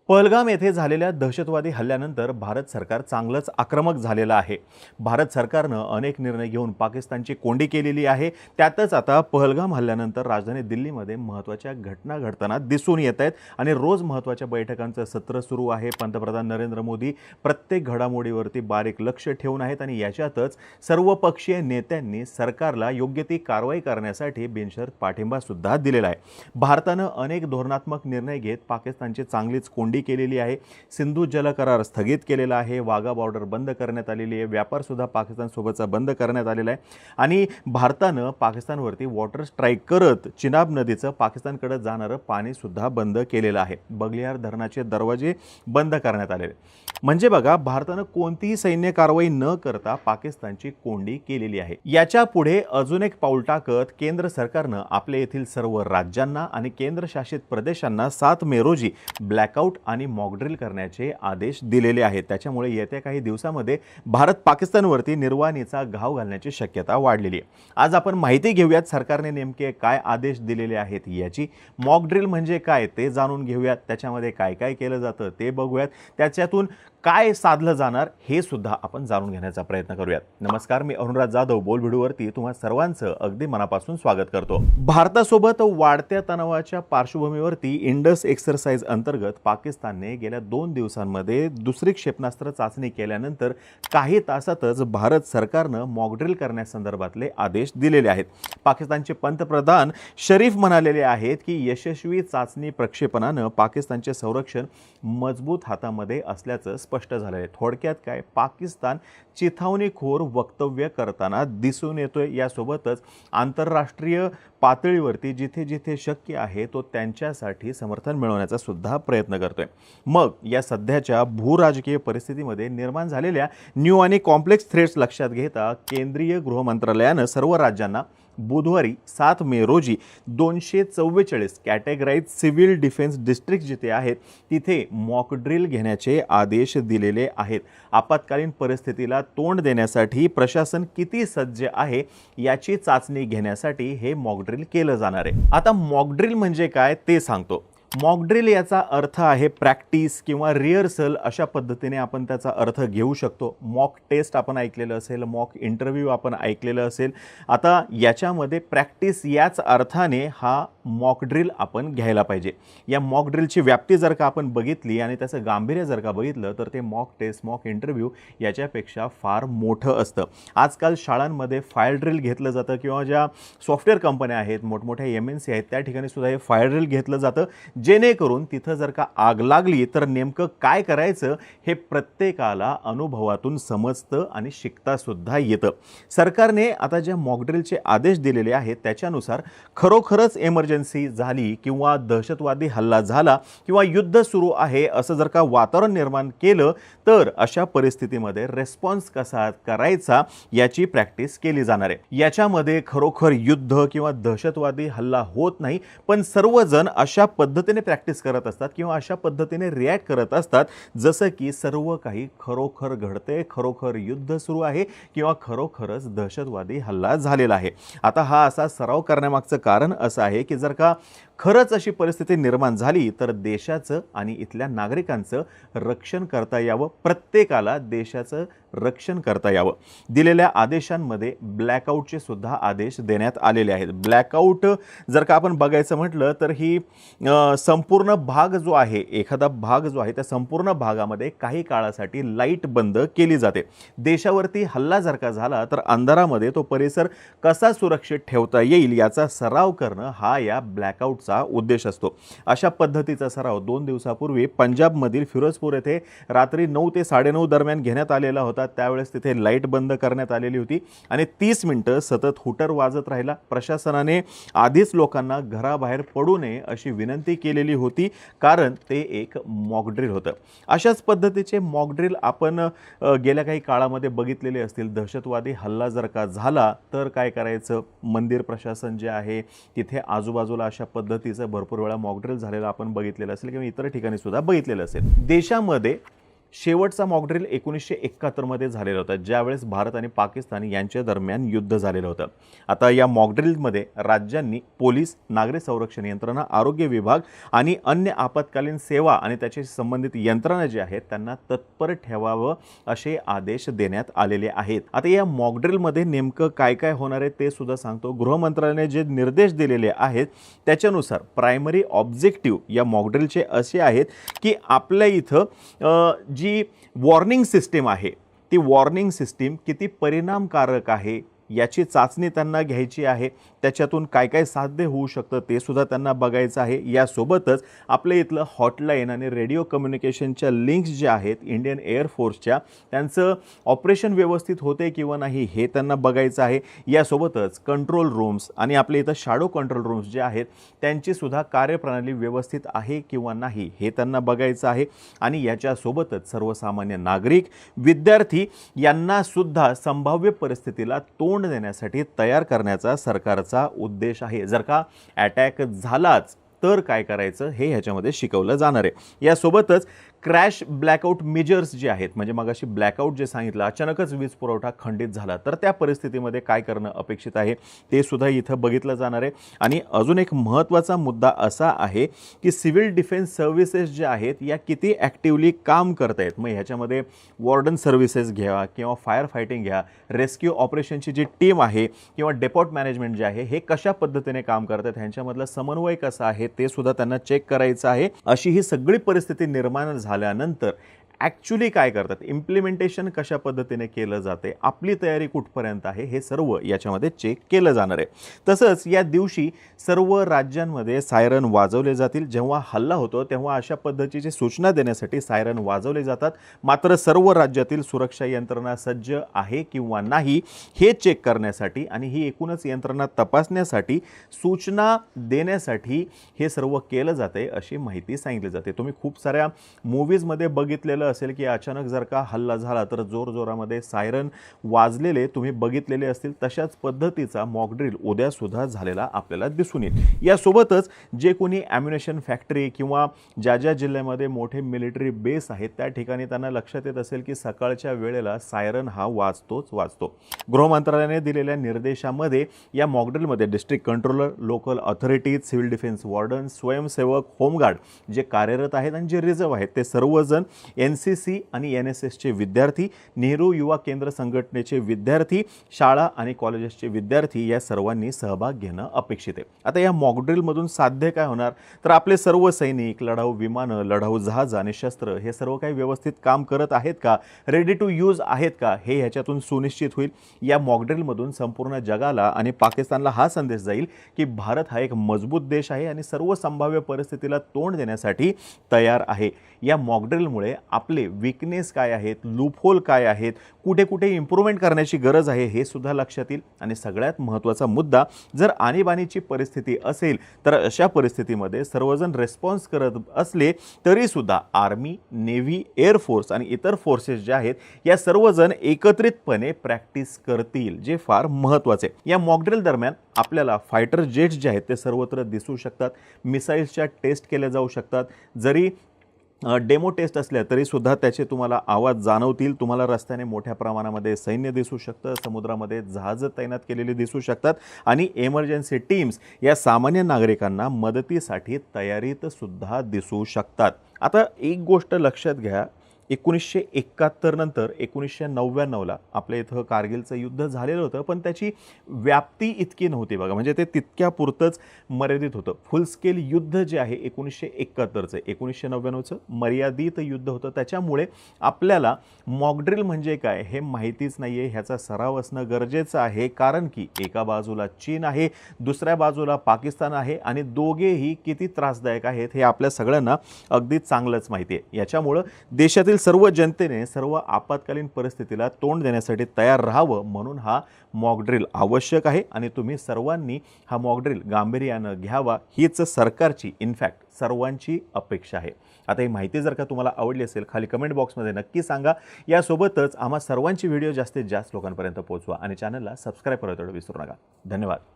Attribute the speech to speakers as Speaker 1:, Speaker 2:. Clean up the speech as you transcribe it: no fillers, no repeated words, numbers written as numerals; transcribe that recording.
Speaker 1: पहलगाम येथे झालेल्या दहशतवादी हल्ल्यानंतर भारत सरकार चांगलंच आक्रमक झालेलं आहे। भारत सरकारनं अनेक निर्णय घेऊन पाकिस्तानची कोंडी केलेली आहे। त्यातच आता पहलगाम हल्ल्यानंतर राजधानी दिल्लीमध्ये महत्त्वाच्या घटना घडताना दिसून येत आहेत आणि रोज महत्त्वाच्या बैठकांचं सत्र सुरू आहे। पंतप्रधान नरेंद्र मोदी प्रत्येक घडामोडीवरती बारीक लक्ष ठेवून आहेत आणि याच्यातच सर्वपक्षीय नेत्यांनी सरकारला योग्य ती कारवाई करण्यासाठी बिनशर्त पाठिंबा सुद्धा दिलेला आहे। भारतानं अनेक धोरणात्मक निर्णय घेत पाकिस्तानची चांगलीच कोंडी केलेली आहे। सिंधू जल करार स्थगित केलेला आहे, वाघा बॉर्डर बंद करण्यात आलेली आहे, व्यापार सुद्धा पाकिस्तान सोबतचा बंद करण्यात आलेला आहे आणि भारतानं पाकिस्तानवरती वॉटर स्ट्राईक करत चिनाब नदीचं पाकिस्तानकडे जाणारं पाणी सुद्धा बंद केलेलं आहे। बगलिहार धरणाचे दरवाजे बंद करण्यात आलेले। म्हणजे बघा, भारतानं कोणतीही सैन्य कारवाई न करता पाकिस्तानची कोंडी केलेली आहे। याच्या पुढे अजून एक पाऊल टाकत केंद्र सरकारनं आपल्या येथील सर्व राज्यांना आणि केंद्रशासित प्रदेशांना 7 मे रोजी ब्लॅकआउट आणि मॉक ड्रिल करण्याचे आदेश दिलेले आहेत। त्याच्यामुळे येत्या काही दिवसांमध्ये भारत पाकिस्तानवरती निर्वाणीचा घाव घालण्याची शक्यता वाढलेली आहे। आज आपण माहिती घेऊयात सरकारने नेमके काय आदेश दिलेले आहेत याची। मॉक ड्रिल म्हणजे काय ते जाणून घेऊयात, त्याच्यामध्ये काय काय केलं जातं ते बघूयात, त्याच्यातून काय साधलं जाणार हे सुद्धा आपण जाणून घेण्याचा प्रयत्न करूयात। नमस्कार, मी अरुणराज जाधव बोल व्हिडिओवरती तुम्हा सर्वांचं अगदी मनापासून स्वागत करतो। भारतासोबत वाढत्या तणावाच्या पार्श्वभूमीवरती इंडस एक्सरसाइज अंतर्गत पाकिस्तानने गेल्या 2 दिवसांमध्ये दुसरी क्षेपणास्त्र चाचणी केल्यानंतर काही तासातच भारत सरकारनं मॉक ड्रिल करण्यासंदर्भातले आदेश दिलेले आहेत। पाकिस्तानचे पंतप्रधान शरीफ म्हणालेले आहेत की यशस्वी चाचणी प्रक्षेपणानं पाकिस्तानचे संरक्षण मजबूत हातामध्ये असल्याचं स्पष्ट झालं आहे। थोडक्यात काय, पाकिस्तान चिथावणीखोर वक्तव्य करताना दिसून येतोय। यासोबतच आंतरराष्ट्रीय पातळीवरती जिथे जिथे शक्य आहे तो त्यांच्यासाठी समर्थन मिळवण्याचा सुद्धा प्रयत्न करतोय। मग या सध्याच्या भूराजकीय परिस्थितीमध्ये निर्माण झालेल्या न्यू आणि कॉम्प्लेक्स थ्रेट्स लक्षात घेता केंद्रीय गृह मंत्रालयानं सर्व राज्यांना बुधवारी 7 मे रोजी 244 कॅटेगराइज सिव्हिल डिफेन्स डिस्ट्रिक्ट जिथे आहेत तिथे मॉक ड्रिल घेण्याचे आदेश दिलेले आहेत। आपत्कालीन परिस्थितीला तोंड देण्यासाठी प्रशासन किती सज्ज आहे याची चाचणी घेण्यासाठी हे मॉक ड्रिल केलं जाणार आहे। आता मॉक ड्रिल म्हणजे काय ते सांगतो। मॉक ड्रिल याचा अर्थ आहे प्रॅक्टिस किंवा रिहर्सल, अशा पद्धतीने आपण त्याचा अर्थ घेऊ शकतो। मॉक टेस्ट आपण ऐकलेलं असेल, मॉक इंटरव्ह्यू आपण ऐकलेलं असेल। आता याच्यामध्ये प्रॅक्टिस याच अर्थाने हा मॉक ड्रिल आपण घ्यायला पाहिजे। या मॉक ड्रिलची व्याप्ती जर का आपण बघितली आणि त्याचं गांभीर्य जर का बघितलं तर ते मॉक टेस्ट, मॉक इंटरव्ह्यू याच्यापेक्षा फार मोठं असतं। आजकाल शाळांमध्ये फायर ड्रिल घेतलं जातं किंवा ज्या सॉफ्टवेअर कंपन्या आहेत, मोठमोठ्या MNC आहेत, त्या ठिकाणी सुद्धा हे फायर ड्रिल घेतलं जातं, जेणेकरून तिथं जर का आग लागली तर नेमकं काय करायचं हे प्रत्येकाला अनुभवातून समजतं आणि शिकता सुद्धा येतं। सरकारने आता ज्या मॉक ड्रिलचे आदेश दिलेले आहेत त्याच्यानुसार खरोखरच इमर्जन्सी झाली किंवा दहशतवादी हल्ला झाला किंवा युद्ध सुरू आहे असं जर का वातावरण निर्माण केलं तर अशा परिस्थितीमध्ये रिस्पॉन्स कसा करायचा याची प्रॅक्टिस केली जाणार आहे। याच्यामध्ये खरोखर युद्ध किंवा दहशतवादी हल्ला होत नाही, पण सर्वजण अशा पद्धतीने प्रॅक्टिस करत असतात किंवा अशा पद्धतीने रिॲक्ट करत असतात जसं की सर्व काही खरोखर घडते, खरोखर युद्ध सुरू आहे किंवा खरोखरच दहशतवादी हल्ला झालेला आहे। आता हा असा सराव करण्यामागचं कारण असं आहे की जर का खरंच अशी परिस्थिती निर्माण झाली तर देशाचं आणि इथल्या नागरिकांचं रक्षण करता यावं, प्रत्येकाला देशाचं रक्षण करता यावं। दिलेल्या आदेशांमध्ये ब्लॅकआउटचे सुद्धा आदेश देण्यात आलेले आहेत। ब्लॅकआउट जर का आपण बघायचं म्हटलं तर ही संपूर्ण भाग जो आहे, एखादा भाग जो आहे त्या संपूर्ण भागामध्ये काही काळासाठी लाईट बंद केली जाते। देशावरती हल्ला जर का झाला तर अंधारामध्ये तो परिसर कसा सुरक्षित ठेवता येईल याचा सराव करणं हा या ब्लॅकआउटचा उद्देश असतो। अशा पद्धतीचा सराव 2 दिवसापूर्वी पंजाबमधील फिरोजपूर येथे रात्री 9 ते 9:30 दरम्यान घेण्यात आलेला होता। त्यावेळेस तिथे लाईट बंद करण्यात आलेली होती आणि 30 मिनिटं सतत हुटर वाजत राहिला। प्रशासनाने आधीच लोकांना घराबाहेर पडू नये अशी विनंती केलेली होती, कारण ते एक मॉक ड्रिल होतं। अशाच पद्धतीचे मॉक ड्रिल आपण गेल्या काही काळामध्ये बघितलेले असतील। दहशतवादी हल्ला जर का झाला तर काय करायचं, मंदिर प्रशासन जे आहे तिथे आजूबाजूला अशा पद्धतीचं भरपूर वेळा मॉक ड्रिल झालेलं आपण बघितलेलं असेल किंवा इतर ठिकाणी सुद्धा बघितलेलं असेल। देशामध्ये शेवटचा मॉक ड्रिल 1971 मध्ये झालेला होता, ज्यावेळेस भारत आणि पाकिस्तान यांच्या दरम्यान युद्ध झालेलं होतं. आता या मॉक ड्रिलमध्ये राज्यांनी पोलीस, नागरी संरक्षण यंत्रणा, आरोग्य विभाग आणि अन्य आपत्कालीन सेवा आणि त्याच्याशी संबंधित यंत्रणा जे आहेत त्यांना तत्पर ठेवावं असे आदेश देण्यात आलेले आहेत. आता या मॉक ड्रिलमध्ये नेमकं काय काय होणार आहे ते सुद्धा सांगतो. गृह मंत्रालयाने जे निर्देश दिलेले आहेत त्याच्यानुसार प्रायमरी ऑब्जेक्टिव्ह या मॉक ड्रिलचे असे आहेत की आपल्या इथं जी वॉर्निंग सिस्टीम आहे ती वॉर्निंग सिस्टीम किती परिणामकारक आहे याची चाचणी त्यांना घ्यायची आहे. त्याच्यातून काय काय साध्य होऊ शकतं ते सुद्धा त्यांना बघायचं आहे. यासोबतच आपल्या इथलं हॉटलाईन आणि रेडिओ कम्युनिकेशनच्या लिंक्स जे आहेत इंडियन एअरफोर्सच्या त्यांचं ऑपरेशन व्यवस्थित होते किंवा नाही हे त्यांना बघायचं आहे. यासोबतच कंट्रोल रूम्स आणि आपल्या इथं शॅडो कंट्रोल रूम्स जे आहेत त्यांची सुद्धा कार्यप्रणाली व्यवस्थित आहे किंवा नाही हे त्यांना बघायचं आहे. आणि याच्यासोबतच सर्वसामान्य नागरिक, विद्यार्थी यांना सुद्धा संभाव्य परिस्थितीला तोंड देण्यासाठी तयार करण्याचा सरकारचा उद्देश आहे. जर का अटॅक झालाच तर काय करायचं हे ह्याच्यामध्ये शिकवलं जाणार आहे. यासोबतच क्रॅश ब्लॅकआउट मेजर्स जे आहेत, म्हणजे मगाशी ब्लॅकआउट जे सांगितलं, अचानकच वीज पुरवठा खंडित झाला तर त्या परिस्थितीमध्ये काय करणं अपेक्षित आहे ते सुद्धा इथं बघितलं जाणार आहे. आणि अजून एक महत्त्वाचा मुद्दा असा आहे की सिव्हिल डिफेन्स सर्व्हिसेस जे आहेत या किती ॲक्टिव्हली काम करत आहेत. मग ह्याच्यामध्ये वॉर्डन सर्व्हिसेस घ्या किंवा फायर फायटिंग घ्या, रेस्क्यू ऑपरेशनची जी टीम आहे किंवा डेपोट मॅनेजमेंट जे आहे हे कशा पद्धतीने काम करतात, ह्यांच्यामधला समन्वय कसा आहे ते सुद्धा त्यांना चेक करायचं आहे. अशी ही सगळी परिस्थिती निर्माण झाल्यानंतर ॲक्च्युली काय करतात, इम्प्लिमेंटेशन कशा पद्धतीने केलं जाते, आपली तयारी कुठपर्यंत आहे हे सर्व याच्यामध्ये चेक केलं जाणार आहे. तसंच या दिवशी सर्व राज्यांमध्ये सायरन वाजवले जातील. जेव्हा हल्ला होतो तेव्हा अशा पद्धतीची सूचना देण्यासाठी सायरन वाजवले जातात. मात्र सर्व राज्यातील सुरक्षा यंत्रणा सज्ज आहे किंवा नाही हे चेक करण्यासाठी आणि ही एकूणच यंत्रणा तपासण्यासाठी, सूचना देण्यासाठी हे सर्व केलं जाते अशी माहिती सांगितली जाते. तुम्ही खूप साऱ्या मूव्हीजमध्ये बघितलेलं असेल की अचानक जर का हल्ला झाला तर जोरजोरामध्ये सायरन वाजलेले तुम्ही बघितलेले असतील. तशाच पद्धतीचा मॉक ड्रिल उद्या सुद्धा झालेला आपल्याला दिसून येईल. यासोबतच जे कोणी ॲम्युनेशन फॅक्टरी किंवा ज्या ज्या जिल्ह्यामध्ये मोठे मिलिटरी बेस आहेत त्या ठिकाणी त्यांना लक्षात येत असेल की सकाळच्या वेळेला सायरन हा वाजतो. गृह मंत्रालयाने दिलेल्या निर्देशामध्ये या मॉक ड्रिलमध्ये district controller, local authorities, civil defence warden, स्वयंसेवक, होमगार्ड जे कार्यरत आहेत आणि जे रिझर्व्ह आहेत ते सर्वजण NCC आणि NSSचे विद्यार्थी, नेहरू युवा केंद्र संघटनेचे विद्यार्थी, शाळा आणि कॉलेजेसचे विद्यार्थी या सर्वांनी सहभाग घेणं अपेक्षित आहे. आता या मॉक ड्रिलमधून साध्य काय होणार तर आपले सर्व सैनिक, लढाऊ विमानं, लढाऊ जहाज आणि शस्त्र हे सर्व काही व्यवस्थित काम करत आहेत का, रेडी टू यूज आहेत का हे ह्याच्यातून सुनिश्चित होईल. या मॉक ड्रिलमधून संपूर्ण जगाला आणि पाकिस्तानला हा संदेश जाईल की भारत हा एक मजबूत देश आहे आणि सर्व संभाव्य परिस्थितीला तोंड देण्यासाठी तयार आहे. या मॉक ड्रिलमुळे आपले वीकनेस काय आहेत, लूपहोल काय आहेत, कुठे कुठे इम्प्रूव्हमेंट करण्याची गरज आहे हे सुद्धा लक्षात येईल. आणि सगळ्यात महत्त्वाचा मुद्दा, जर आणीबाणीची परिस्थिती असेल तर अशा परिस्थितीमध्ये सर्वजण रिस्पॉन्स करत असले तरी सुद्धा आर्मी, नेव्ही, एअरफोर्स आणि इतर फोर्सेस जे आहेत या सर्वजण एकत्रितपणे प्रॅक्टिस करतील, जे फार महत्त्वाचे. या मॉक ड्रिल दरम्यान आपल्याला फायटर जेट्स जे आहेत ते सर्वत्र दिसू शकतात, मिसाईल्सच्या टेस्ट केल्या जाऊ शकतात. जरी डेमो टेस्ट असल्या तरी सुद्धा त्याचे तुम्हाला आवाज जाणवतील. तुम्हाला रस्त्याने मोठ्या प्रमाणामध्ये सैन्य दिसू शकतं, समुद्रामध्ये जहाजं तैनात केलेली दिसू शकतात आणि इमर्जन्सी टीम्स या सामान्य नागरिकांना मदतीसाठी तयारीत सुद्धा दिसू शकतात. आता एक गोष्ट लक्षात घ्या, 1971 नंतर 1999ला आपल्या इथं कारगिलचं युद्ध झालेलं होतं, पण त्याची व्याप्ती इतकी नव्हती बघा, म्हणजे ते तितक्यापुरतंच मर्यादित होतं. फुल स्केल युद्ध जे आहे 1971चं, 1999चं मर्यादित युद्ध होतं. त्याच्यामुळे आपल्याला मॉक ड्रिल म्हणजे काय हे माहितीच नाही आहे. ह्याचा सराव असणं गरजेचं आहे, कारण की एका बाजूला चीन आहे, दुसऱ्या बाजूला पाकिस्तान आहे आणि दोघेही किती त्रासदायक आहेत हे आपल्या सगळ्यांना अगदी चांगलंच माहिती आहे. याच्यामुळं देशातील सर्व जनतेने सर्व आपत्कालीन परिस्थितीला तोंड देण्यासाठी तयार राहावं म्हणून हा मॉक ड्रिल आवश्यक आहे आणि तुम्ही सर्वांनी हा मॉक ड्रिल गांभीर्यानं घ्यावा हीच सरकारची, इनफॅक्ट सर्वांची अपेक्षा आहे. आता ही माहिती जर का तुम्हाला आवडली असेल खाली कमेंट बॉक्समध्ये नक्की सांगा. यासोबतच आम्हा सर्वांची व्हिडिओ जास्तीत जास्त लोकांपर्यंत पोहोचवा आणि चॅनलला सबस्क्राईब करायला विसरू नका. धन्यवाद.